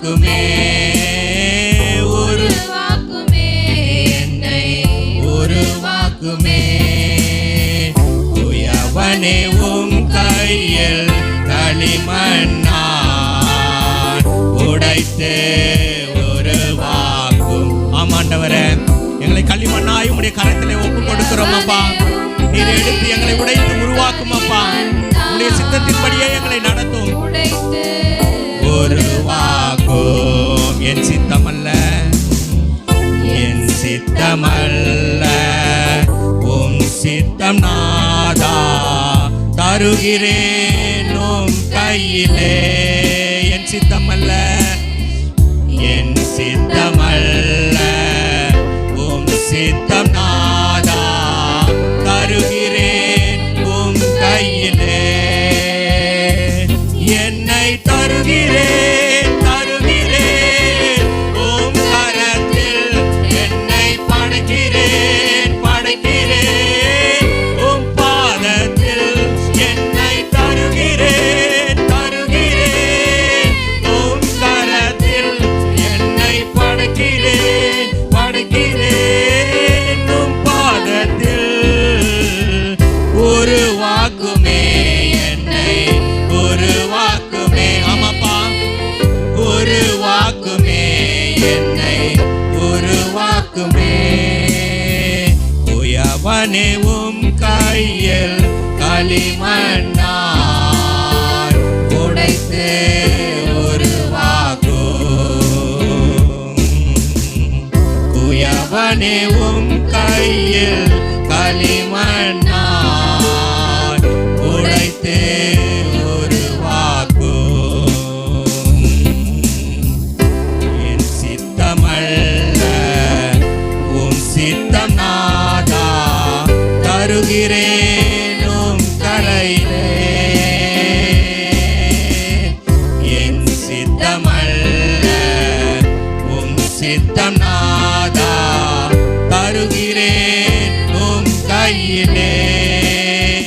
உருவாக்குமே உருவாக்குமே என்னை உருவாக்குமே. தூயவனே உம் கையில் களிமண்ணான் உடைத்து உருவாக்கும். ஆமாண்டவரே, எங்களை களிமண்ணாய் உம்முடைய கரத்திலே ஒப்பு கொடுக்கிறோம் அப்பா. நீர் எடுத்து எங்களை உடைத்து உருவாக்கும் அப்பா. உம்முடைய சித்தத்தின்படியே எங்களை நடத்தும். உருவாக்கும். என் சித்தமல்ல என் சித்தமல்ல உம் சித்தம் நாதா தருகிறேன் உம் கையிலே. என் சித்தமல்ல என் சித்தமல்ல உம் சித்தம் நாதா தருகிறேன் உம் கையிலே. என்னை தருகிறேன் தருகிறேன் உம் கரத்தில். என்னை படைக்கிறேன் படைக்கிறேன் உம் பாதத்தில். என்னை தருகிறேன் தருகிறேன் உம் கரத்தில். என்னை படைக்கிறேன் படைக்கிறேன் உம் பாதத்தில். உருவாக்குமே என்னை உருவாக்குமே. ஆமாப்பா, உருவாக்குமே என்னை உருவாக்குமே. தூயவனே உம் கையில் களிமண்ணான் உடைத்து உருவாக்கும். தூயவனே உம் கையில்